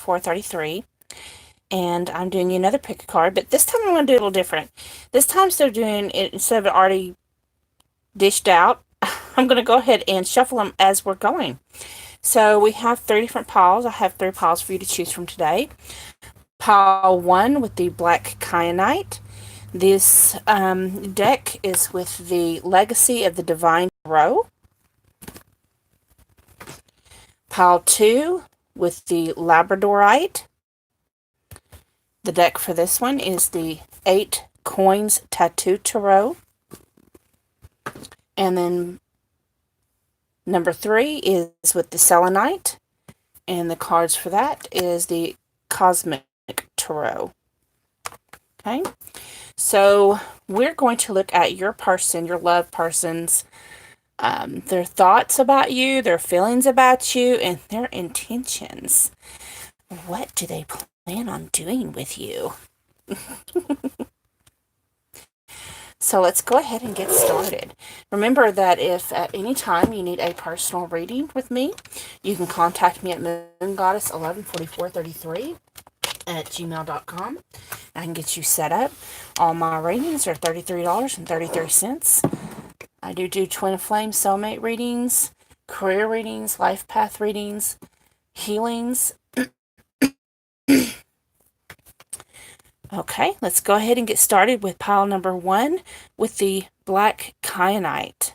11:44:33. And I'm doing you another pick a card, but this time I'm going to do it a little different. This time, instead of doing it, instead of it already dished out, I'm going to go ahead and shuffle them as we're going. So we have 3 different piles. I have 3 piles for you to choose from today. Pile 1 with the black Kyanite. This deck is with the Legacy of the Divine Tarot. Pile 2 with the Labradorite. The deck for this one is the 8 Coins Tattoo Tarot. And then number 3 is with the Selenite. And the cards for that is the Cosmic Tarot. Okay, so we're going to look at your person, your loved person's, their thoughts about you, their feelings about you, and their intentions. What do they plan on doing with you? So let's go ahead and get started. Remember that if at any time you need a personal reading with me, you can contact me at moongoddess114433 at gmail.com. I can get you set up. All my readings are $33.33. I do twin flame soulmate readings, career readings, life path readings, healings. Okay, let's go ahead and get started with pile number 1 with the black Kyanite.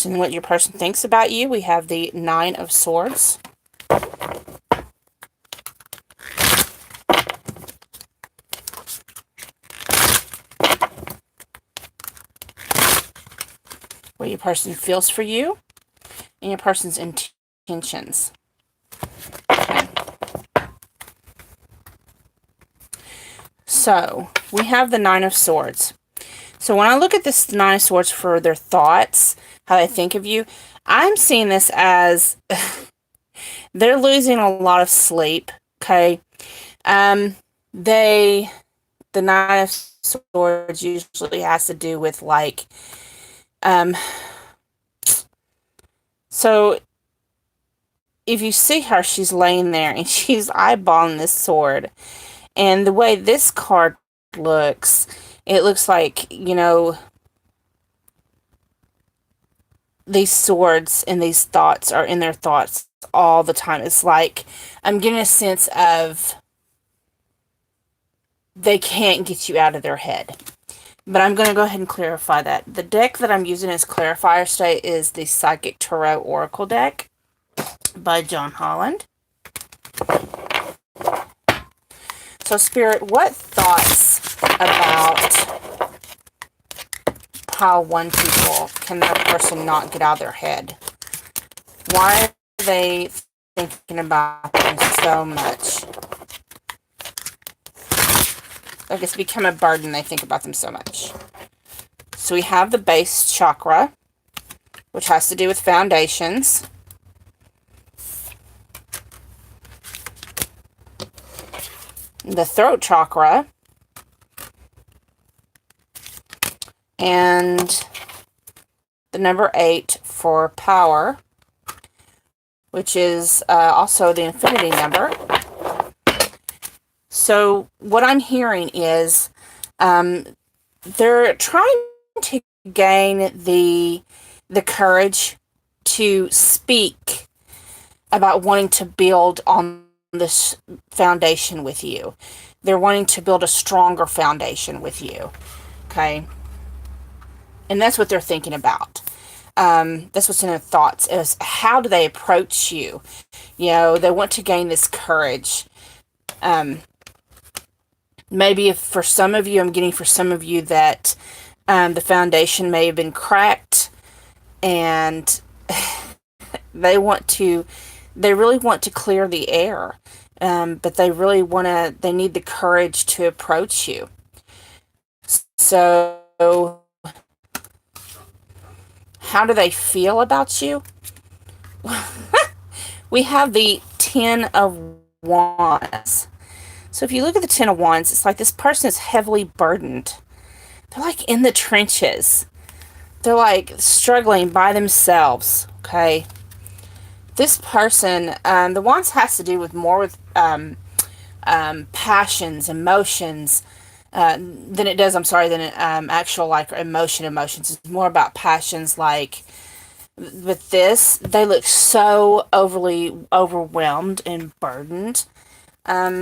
What your person thinks about you, we have the 9 of Swords. What your person feels for you, and your person's intentions. Okay. So, we have the 9 of Swords. So when I look at this 9 of Swords for their thoughts, how they think of you, I'm seeing this as they're losing a lot of sleep, okay? The 9 of Swords usually has to do with, like, so if you see her, she's laying there, and she's eyeballing this sword. And the way this card looks, it looks like, you know, these swords and these thoughts are in their thoughts all the time. It's like I'm getting a sense of they can't get you out of their head. But I'm going to go ahead and clarify that. The deck that I'm using as clarifier today is the Psychic Tarot Oracle deck by John Holland. So, Spirit, what thoughts about pile 1 people can that person not get out of their head? Why are they thinking about them so much? Like it's become a burden, they think about them so much. So we have the base chakra, which has to do with foundations. The throat chakra. And the number 8 for power, which is also the infinity number. So what I'm hearing is they're trying to gain the courage to speak about wanting to build on this foundation with you. They're wanting to build a stronger foundation with you. Okay? And that's what they're thinking about. That's what's in their thoughts, is how do they approach you? You know, they want to gain this courage. Maybe if for some of you, I'm getting for some of you that the foundation may have been cracked, and they want to, they really want to clear the air, but they really want to, they need the courage to approach you. So, how do they feel about you? We have the Ten of Wands. So if you look at the Ten of Wands, it's like this person is heavily burdened. They're like in the trenches. They're like struggling by themselves, okay? This person, the Wands has to do with more with passions, emotions, than it does, I'm sorry, than actual like emotions. It's more about passions like with this, they look so overly overwhelmed and burdened. Um,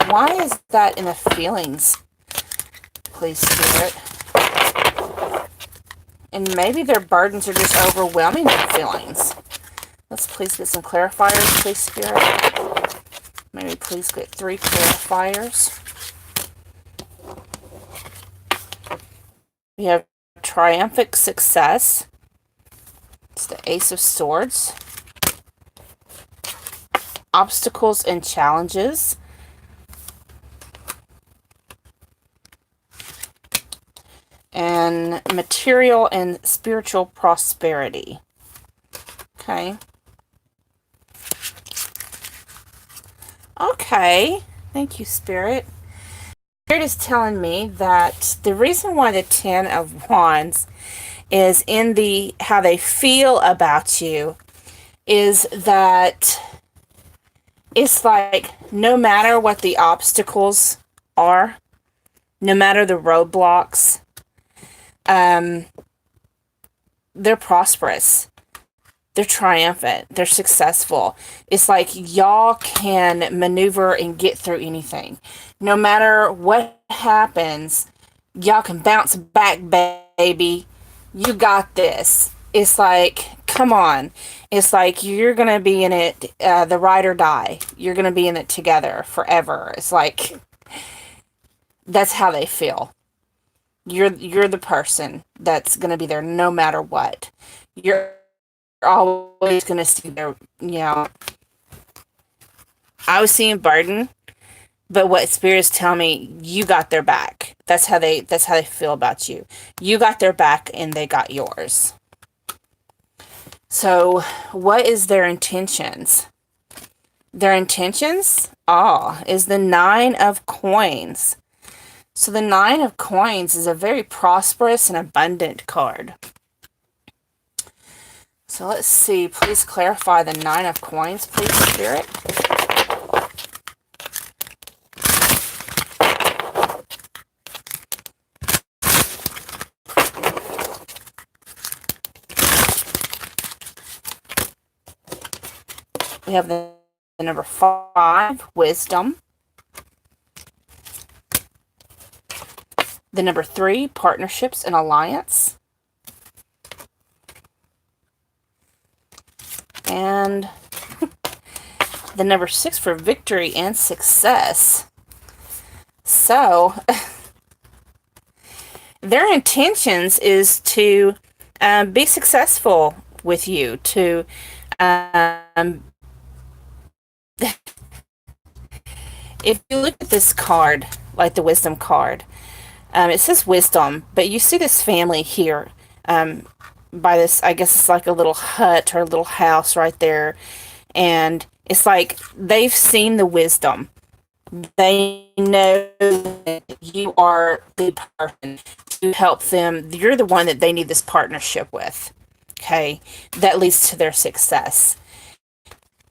why is that in the feelings, please, Spirit? And maybe their burdens are just overwhelming their feelings. Let's please get some clarifiers, please, Spirit. Maybe please get 3 clarifiers. We have triumphant success. It's the Ace of Swords. Obstacles and challenges. And material and spiritual prosperity. Okay. Okay. Thank you, Spirit. Spirit is telling me that the reason why the Ten of Wands is in the how they feel about you is that it's like no matter what the obstacles are, no matter the roadblocks, they're prosperous. They're triumphant. They're successful. It's like y'all can maneuver and get through anything. No matter what happens, y'all can bounce back, baby. You got this. It's like, come on. It's like you're going to be in it, the ride or die. You're going to be in it together forever. It's like, that's how they feel. You're the person that's going to be there no matter what. You're always going to see their, I was seeing burden, but what spirits tell me, you got their back. That's how they feel about you. You got their back and they got yours. So what is their intentions? Their intentions, is the Nine of Coins. So the Nine of Coins is a very prosperous and abundant card. So let's see. Please clarify the Nine of Coins, please, Spirit. We have the number 5, Wisdom. The number 3, Partnerships and Alliance. And the number 6 for Victory and Success. So, their intentions is to be successful with you, to if you look at this card, like the Wisdom card, it says wisdom, but you see this family here by this, I guess it's like a little hut or a little house right there. And it's like they've seen the wisdom. They know that you are the person to help them. You're the one that they need this partnership with. Okay. That leads to their success.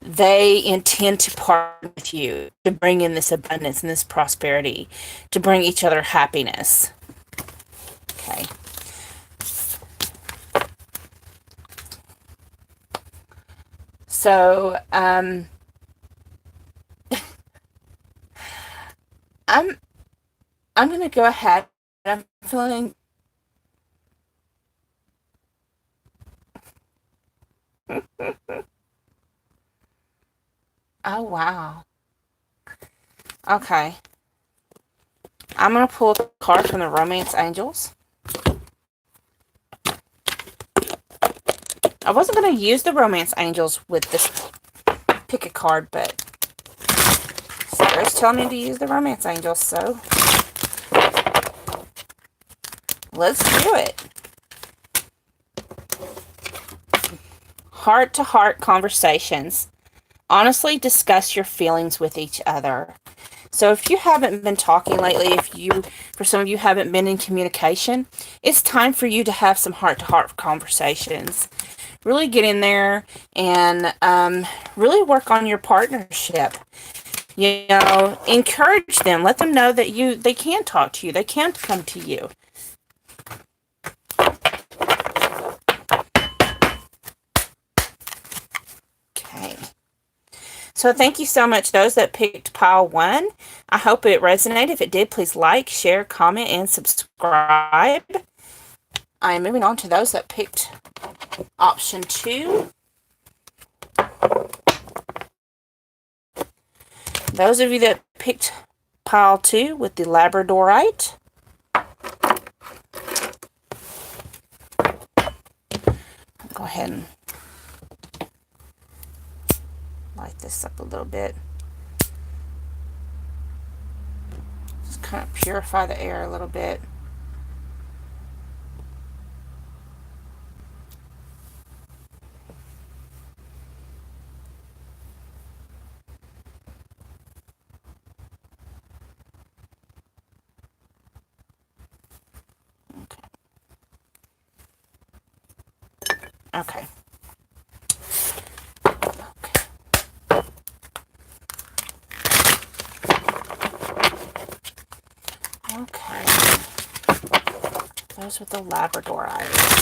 They intend to partner with you to bring in this abundance and this prosperity, to bring each other happiness. Okay. So, I'm gonna go ahead. I'm feeling. Oh wow. Okay. I'm going to pull a card from the Romance Angels. I wasn't going to use the Romance Angels with this pick a card, but Spirit's telling me to use the Romance Angels, so let's do it. Heart-to-heart conversations. Honestly discuss your feelings with each other. So if you haven't been talking lately, for some of you haven't been in communication, it's time for you to have some heart-to-heart conversations. Really get in there and really work on your partnership. You know, encourage them. Let them know that they can talk to you. They can come to you. Okay. So thank you so much, those that picked pile 1. I hope it resonated. If it did, please like, share, comment, and subscribe. I am moving on to those that picked option 2. Those of you that picked pile 2 with the Labradorite. I'll go ahead and light this up a little bit. Just kind of purify the air a little bit. Okay. Okay. Those with the Labradorite.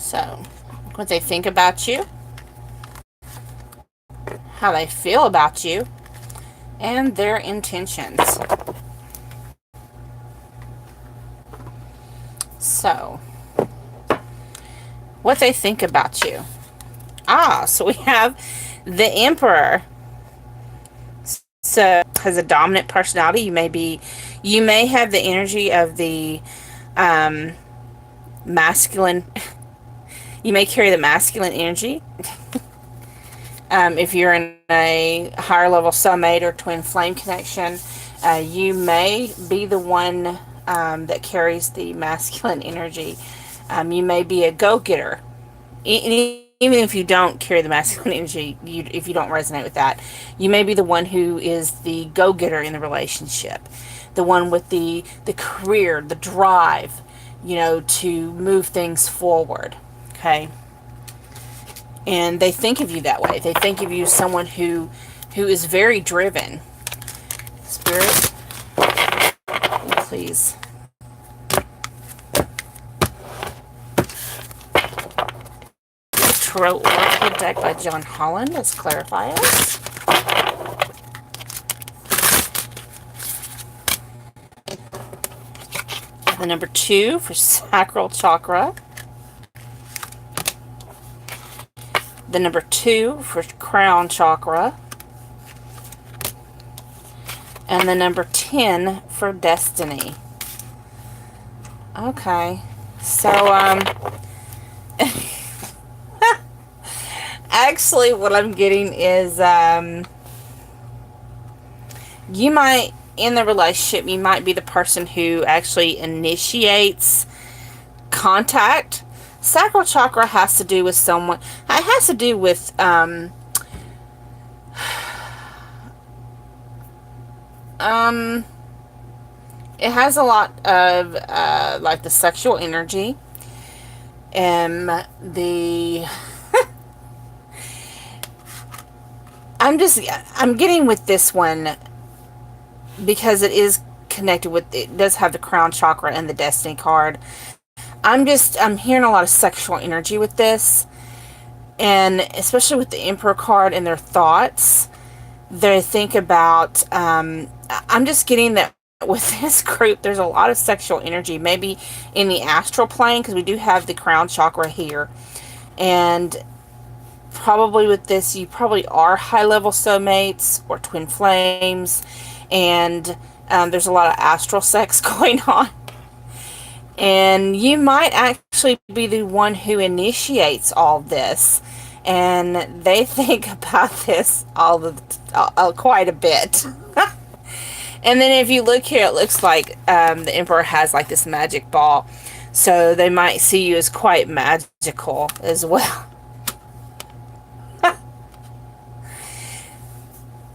So, what they think about you, how they feel about you, and their intentions. So, what they think about you. So we have the Emperor. So, has a dominant personality. You may have the energy of the masculine. You may carry the masculine energy. If you're in a higher level soulmate or twin flame connection, you may be the one that carries the masculine energy. You may be a go-getter. Even if you don't carry the masculine energy, if you don't resonate with that, you may be the one who is the go-getter in the relationship. The one with the career, the drive, to move things forward. Okay? And they think of you that way. They think of you as someone who is very driven. Spirit, please. Tarot Oracle deck by John Holland. Let's clarify it. The number 2 for sacral chakra. The number 2 for crown chakra. And the number 10 for destiny. Okay. So, actually what I'm getting is, you might, in the relationship, you might be the person who actually initiates contact. Sacral chakra has to do with someone. It has to do with it has a lot of like the sexual energy and the I'm getting with this one because it is connected with, it does have the crown chakra and the destiny card. I'm hearing a lot of sexual energy with this, and especially with the Emperor card and their thoughts. They think about, I'm just getting that with this group, there's a lot of sexual energy, maybe in the astral plane, because we do have the crown chakra here. And probably with this, you probably are high level soulmates or twin flames, and there's a lot of astral sex going on. And you might actually be the one who initiates all this, and they think about this quite a bit. And then if you look here, it looks like the Emperor has like this magic ball, so they might see you as quite magical as well.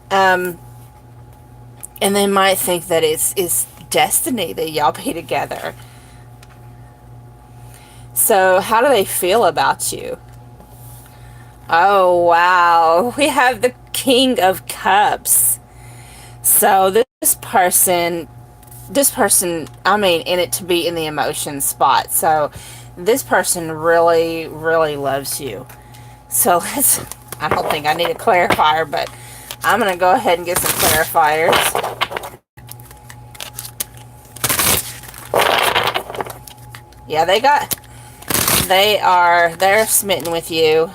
And they might think that it's destiny that y'all be together. So how do they feel about you? Oh, wow. We have the King of Cups. So this person, I mean, in it to be in the emotion spot. So this person really, really loves you. So I don't think I need a clarifier, but I'm going to go ahead and get some clarifiers. Yeah, they're smitten with you.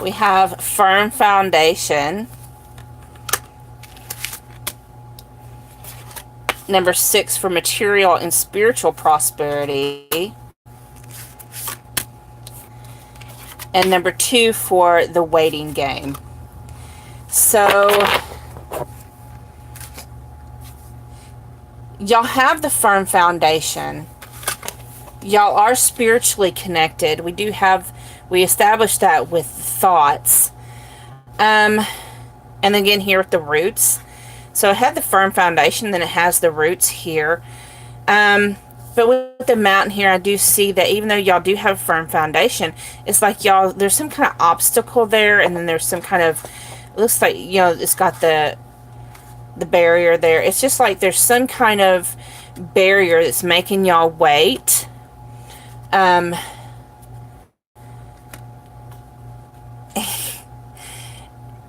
We have firm foundation. Number 6 for material and spiritual prosperity. And number 2 for the waiting game. So y'all have the firm foundation. Y'all are spiritually connected. We established that with thoughts. And again here with the roots. So it had the firm foundation, then it has the roots here. But with the mountain here, I do see that even though y'all do have a firm foundation, it's like there's some kind of obstacle there, and then there's some kind of, it looks like, it's got the barrier there. It's just like there's some kind of barrier that's making y'all wait.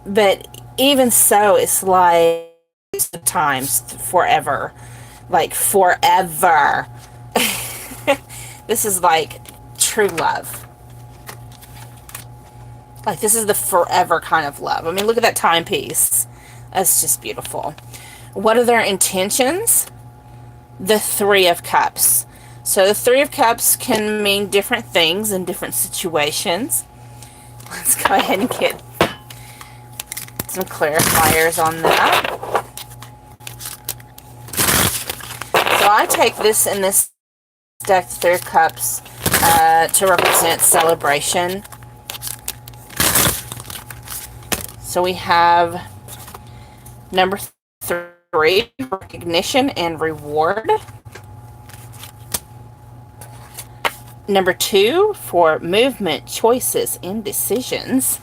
But even so, it's like times forever, like forever. This is like true love. Like this is the forever kind of love. I mean, look at that timepiece. That's just beautiful. What are their intentions? The 3 of Cups. So the 3 of Cups can mean different things in different situations. Let's go ahead and get some clarifiers on that. So I take this in this deck, 3 of Cups, to represent celebration. So we have number 3, recognition and reward. Number 2 for movement, choices, and decisions.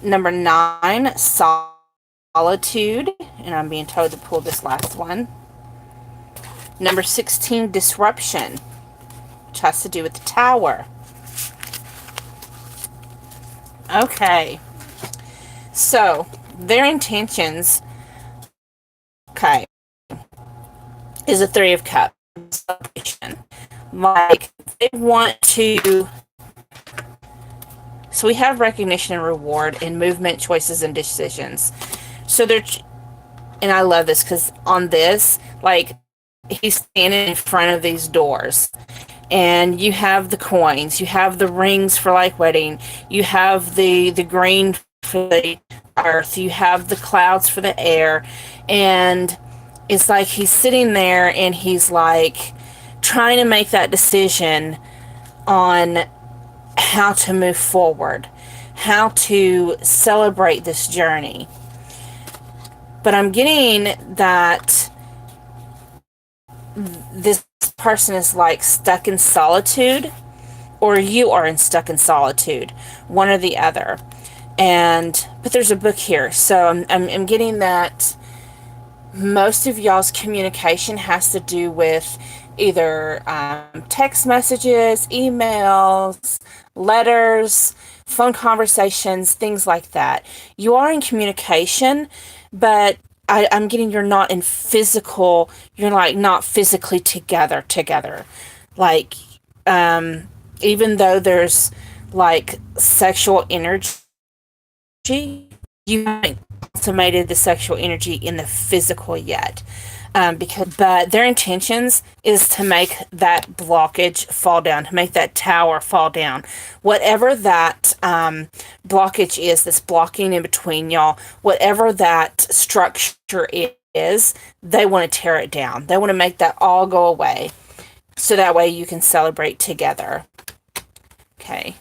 Number 9, solitude, and I'm being told to pull this last one. Number 16, disruption, which has to do with the Tower. Okay, so their intentions, okay, is a 3 of Cups. Like, they want to, so we have recognition and reward in movement, choices, and decisions. So they're, and I love this because on this, like, he's standing in front of these doors. And you have the coins, you have the rings for like wedding, you have the green for the earth, you have the clouds for the air, and it's like he's sitting there and he's like trying to make that decision on how to move forward, how to celebrate this journey. But I'm getting that this person is like stuck in solitude, or you are stuck in solitude, one or the other. But there's a book here, so I'm getting that most of y'all's communication has to do with either text messages, emails, letters, phone conversations, things like that. You are in communication, but I'm getting you're not in physical, you're like not physically together. Like, um, even though there's like sexual energy, you haven't consummated the sexual energy in the physical yet. But their intentions is to make that blockage fall down, to make that tower fall down. Whatever that blockage is that's blocking in between y'all, whatever that structure is, they want to tear it down. They want to make that all go away so that way you can celebrate together. Okay.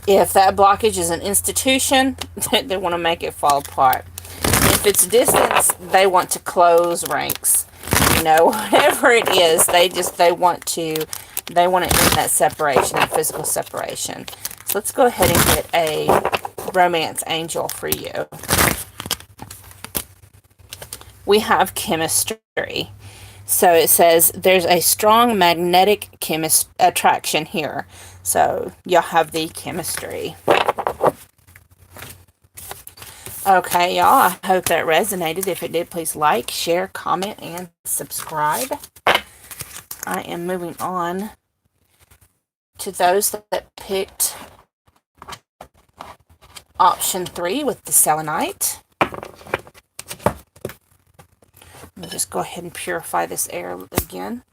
If that blockage is an institution, they want to make it fall apart. If it's distance, they want to close ranks. You know, whatever it is, they want to end that separation, that physical separation. So let's go ahead and get a romance angel for you. We have chemistry. So it says there's a strong magnetic attraction here. So you'll have the chemistry. Okay, y'all. I hope that resonated. If it did, please like, share, comment, and subscribe. I am moving on to those that picked option 3 with the selenite. Let me just go ahead and purify this air again.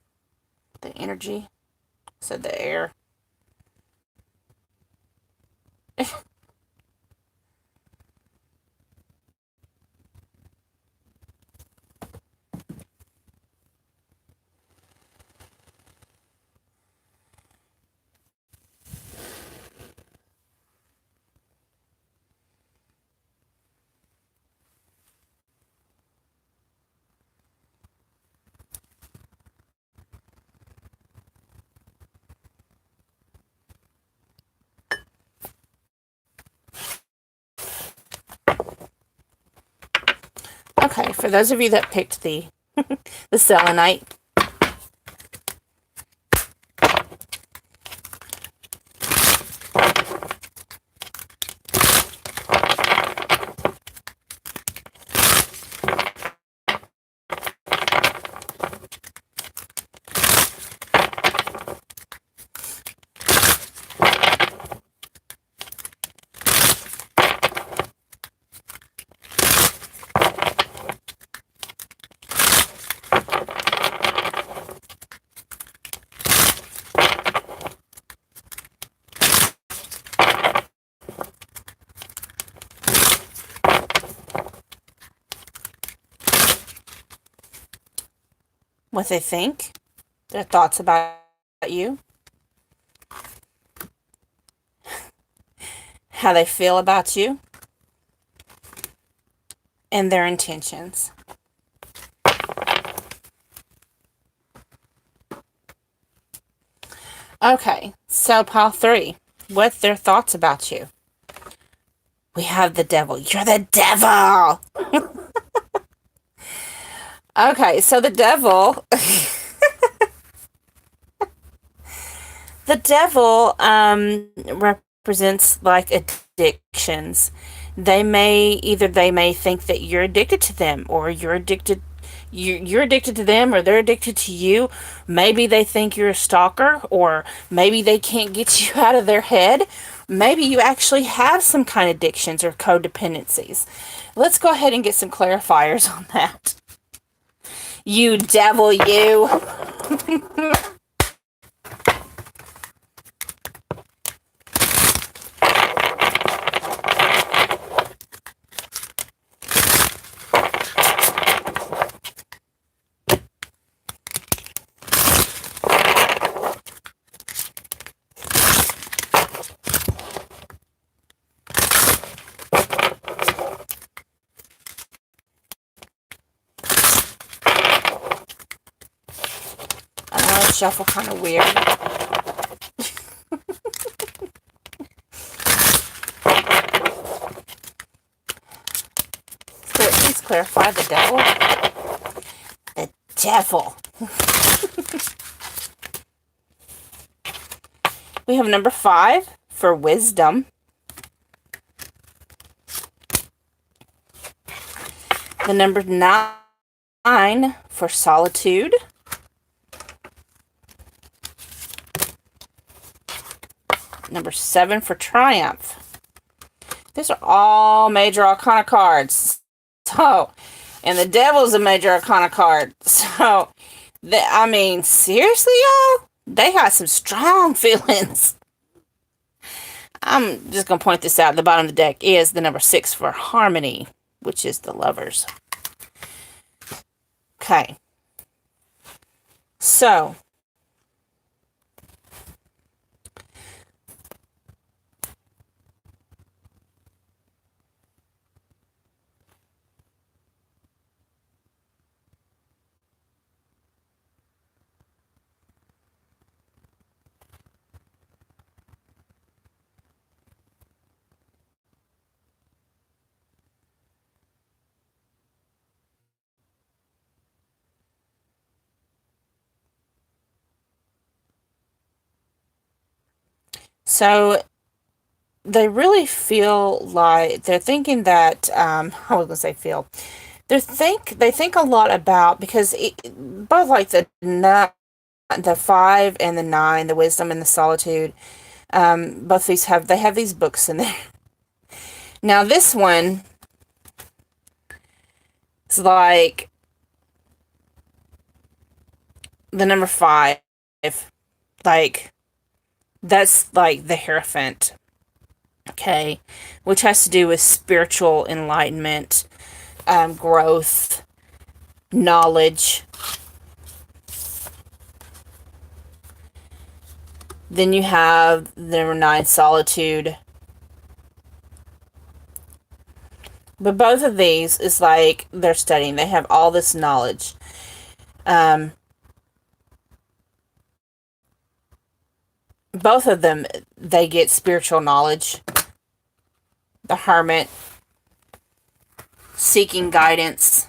The energy. So the air. Okay, for those of you that picked the the selenite, what they think, their thoughts about you, how they feel about you, and their intentions. Okay, so pile 3, what their thoughts about you. We have the devil. You're the devil! Okay, so the devil... the devil represents like addictions. They may think that you're addicted to them, or you're addicted to them, or they're addicted to you. Maybe they think you're a stalker, or maybe they can't get you out of their head. Maybe you actually have some kind of addictions or codependencies. Let's go ahead and get some clarifiers on that. You devil, you. Shuffle kind of weird. clarify the devil? The devil. We have number 5 for wisdom. The number 9 for solitude. Number 7 for triumph. These are all major arcana cards. So, and the devil's a major arcana card. So, I mean, seriously, y'all? They got some strong feelings. I'm just going to point this out. At the bottom of the deck is the number 6 for harmony, which is the lovers. Okay. So, they really feel like they're thinking that, I was going to say feel. They think a lot about, because both like the 5 and the 9, the wisdom and the solitude, both these have these books in there. Now this one is like the number 5, like that's like the Hierophant, okay, which has to do with spiritual enlightenment, growth, knowledge. Then you have the number 9, solitude. But both of these is like they're studying. They have all this knowledge. Both of them, they get spiritual knowledge. The Hermit, seeking guidance.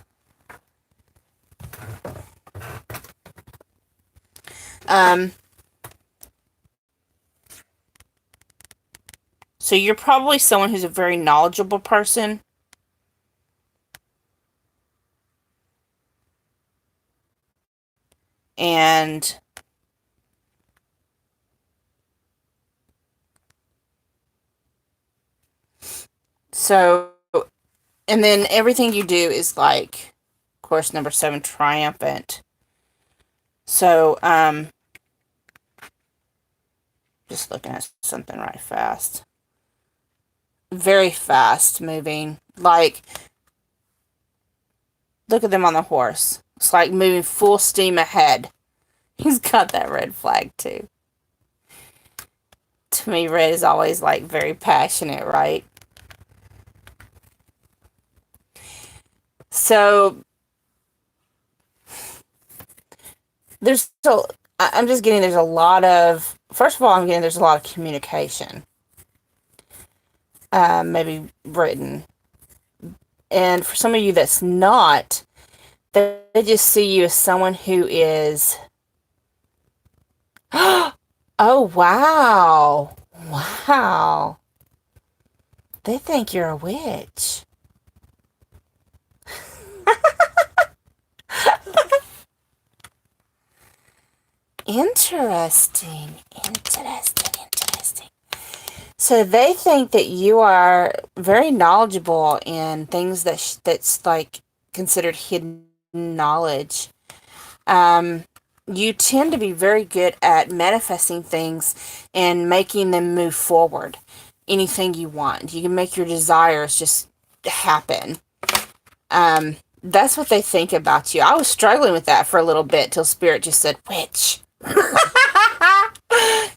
So you're probably someone who's a very knowledgeable person. And so, and then everything you do is like, of course, number 7, triumphant. So, just looking at something right fast. Very fast moving. Like, look at them on the horse. It's like moving full steam ahead. He's got that red flag too. To me, red is always like very passionate, right? So, I'm just getting there's a lot of, first of all, I'm getting there's a lot of communication. Maybe written. And for some of you that's not, they just see you as someone who is, oh, wow. Wow. They think you're a witch. Interesting. So they think that you are very knowledgeable in things that's like considered hidden knowledge. You tend to be very good at manifesting things and making them move forward. Anything you want. You can make your desires just happen. That's what they think about you. I was struggling with that for a little bit till Spirit just said, witch.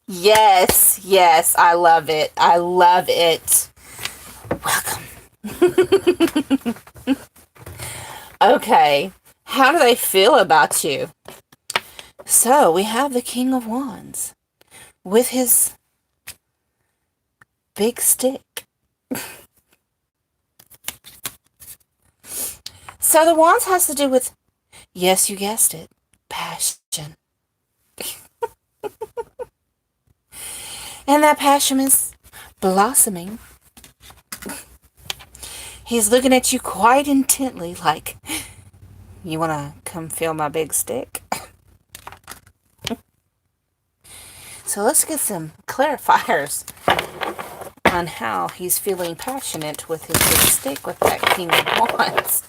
Yes, I love it. I love it. Welcome. Okay, how do they feel about you? So, we have the King of Wands with his big stick. So the wands has to do with, yes, you guessed it, passion. And that passion is blossoming. He's looking at you quite intently like, you want to come feel my big stick? So let's get some clarifiers on how he's feeling passionate with his big stick with that King of Wands.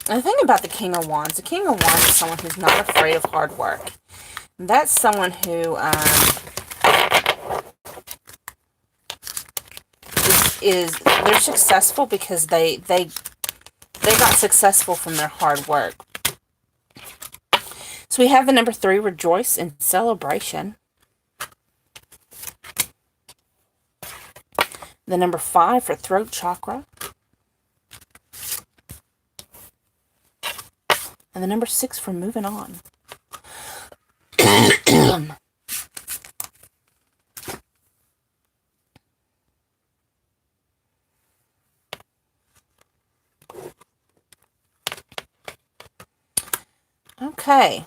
The thing about the King of Wands is someone who's not afraid of hard work. That's someone who they're successful because they got successful from their hard work. So we have the number 3, rejoice in celebration. The number 5 for throat chakra. And the number 6 for moving on. Okay.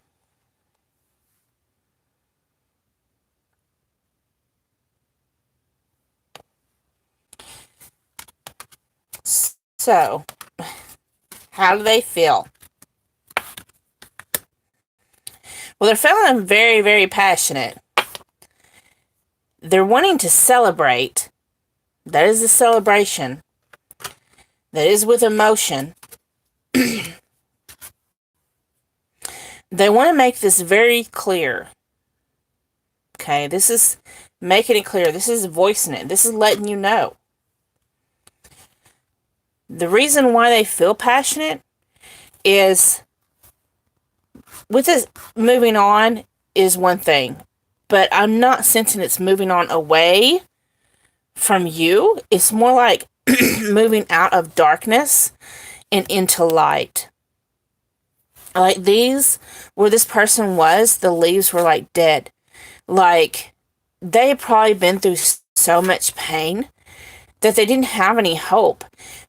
So, how do they feel? Well, they're feeling very, very passionate. They're wanting to celebrate. That is a celebration. That is with emotion. They want to make this very clear. Okay, this is making it clear. This is voicing it. This is letting you know. The reason why they feel passionate is, with this moving on is one thing, but I'm not sensing it's moving on away from you. It's more like moving out of darkness and into light. Like these, where this person was, the leaves were like dead. Like they had probably been through so much pain that they didn't have any hope.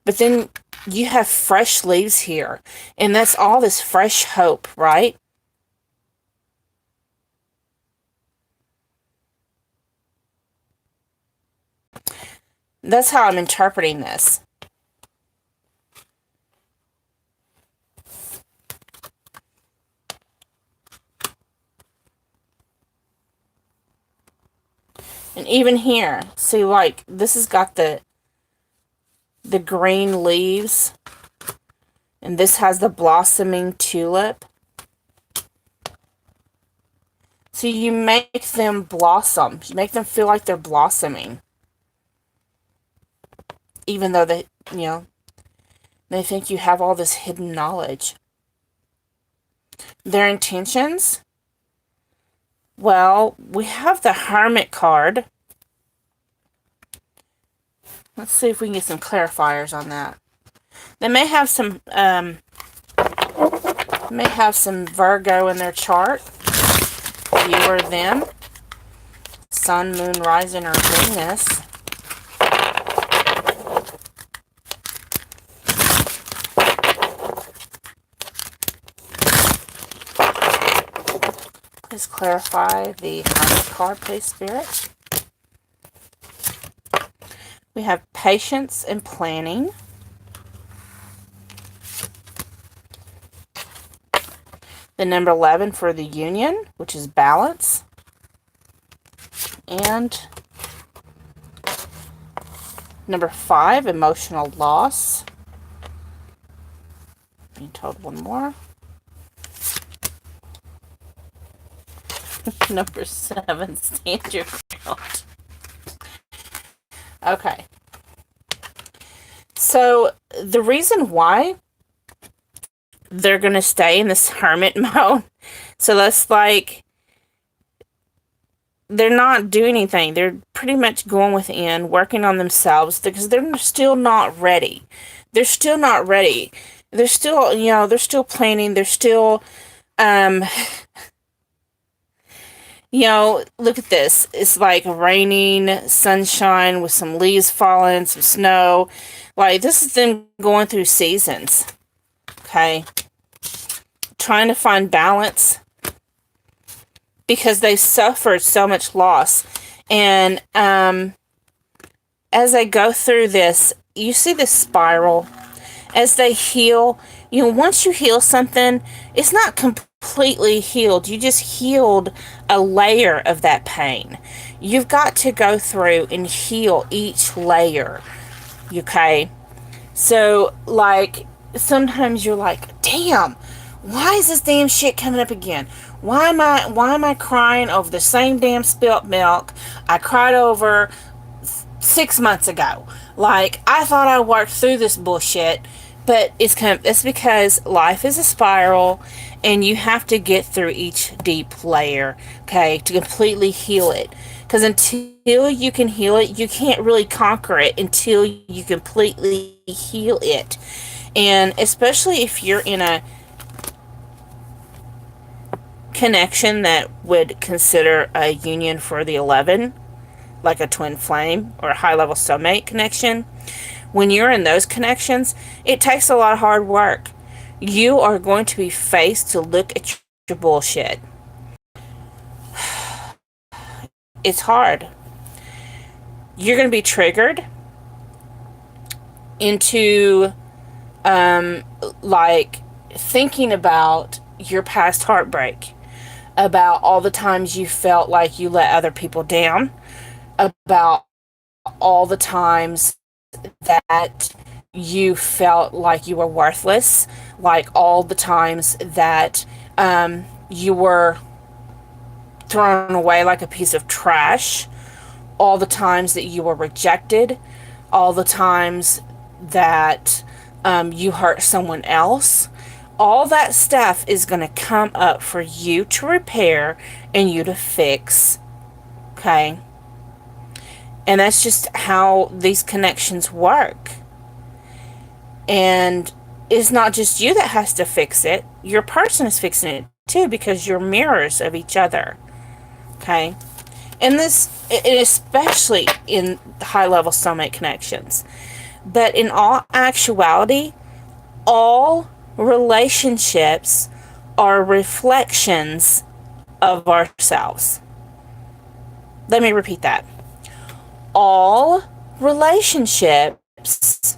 But then you have fresh leaves here, and that's all this fresh hope, right? That's how I'm interpreting this. And even here, see, like, this has got the green leaves, and this has the blossoming tulip. So you make them blossom. You make them feel like they're blossoming. Even though they, they think you have all this hidden knowledge. Their intentions? Well, we have the Hermit card. Let's see if we can get some clarifiers on that. They may have some Virgo in their chart. You or them. Sun, Moon, Rising, or Venus. Please clarify the Hermit card, please, Spirit. We have patience and planning. The number 11 for the union, which is balance. And number 5, emotional loss. Being told one more. Number 7, stand your ground. Okay. So the reason why they're going to stay in this hermit mode, so that's like, they're not doing anything. They're pretty much going within, working on themselves, because they're still not ready. They're still not ready. They're still, they're still planning. They're still, Look at this. It's like raining, sunshine with some leaves falling, some snow. Like, this is them going through seasons. Okay? Trying to find balance because they suffered so much loss. And as they go through this, you see this spiral. As they heal, once you heal something, it's not completely healed. You just healed a layer of that pain. You've got to go through and heal each layer. Okay? So, like, sometimes you're like, damn, why is this damn shit coming up again? Why am I crying over the same damn spilt milk I cried over 6 months ago? Like, I thought I worked through this bullshit, but it's because life is a spiral, and you have to get through each deep layer, okay, to completely heal it. Because until you can heal it, you can't really conquer it until you completely heal it. And especially if you're in a connection that would consider a union for the 11, like a twin flame or a high level soulmate connection, when you're in those connections, it takes a lot of hard work. You are going to be faced to look at your bullshit. It's hard. You're going to be triggered into like thinking about your past heartbreak, about all the times you felt like you let other people down, about all the times that you felt like you were worthless, like all the times that you were thrown away like a piece of trash, all the times that you were rejected, all the times that you hurt someone else. All that stuff is going to come up for you to repair and you to fix. Okay? And that's just how these connections work. And it's not just you that has to fix it. Your person is fixing it too, because you're mirrors of each other. Okay? And especially in high-level soulmate connections. But in all actuality, all relationships are reflections of ourselves. Let me repeat that. All relationships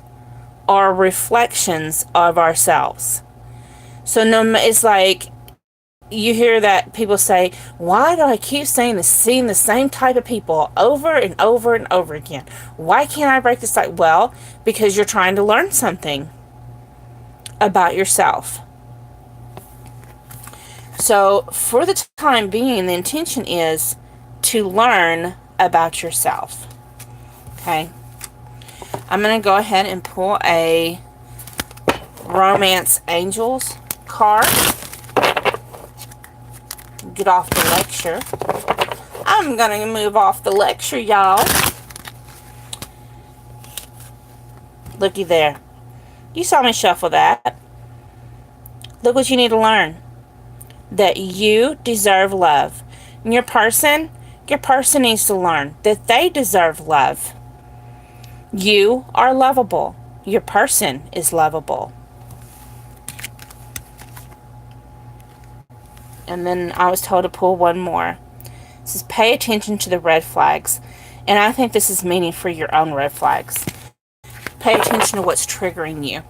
are reflections of ourselves. So it's like you hear that people say, why do I keep seeing the same type of people over and over and over again? Why can't I break the cycle? Well, because you're trying to learn something about yourself. So for the time being, the intention is to learn about yourself. Okay? I'm going to go ahead and pull a Romance Angels card. Get off the lecture. I'm going to move off the lecture, y'all. Looky there. You saw me shuffle that. Look what you need to learn. That you deserve love. And your person needs to learn that they deserve love. You are lovable. Your person is lovable. And then I was told to pull one more. It says, pay attention to the red flags. And I think this is meaning for your own red flags. Pay attention to what's triggering you.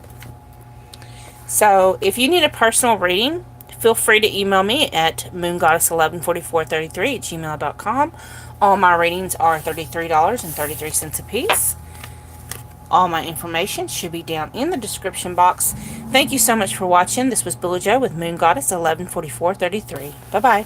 So, if you need a personal reading, feel free to email me at moongoddess114433@gmail.com. All my readings are $33.33 a piece. All my information should be down in the description box. Thank you so much for watching. This was Billie Joe with Moon Goddess 114433. Bye-bye.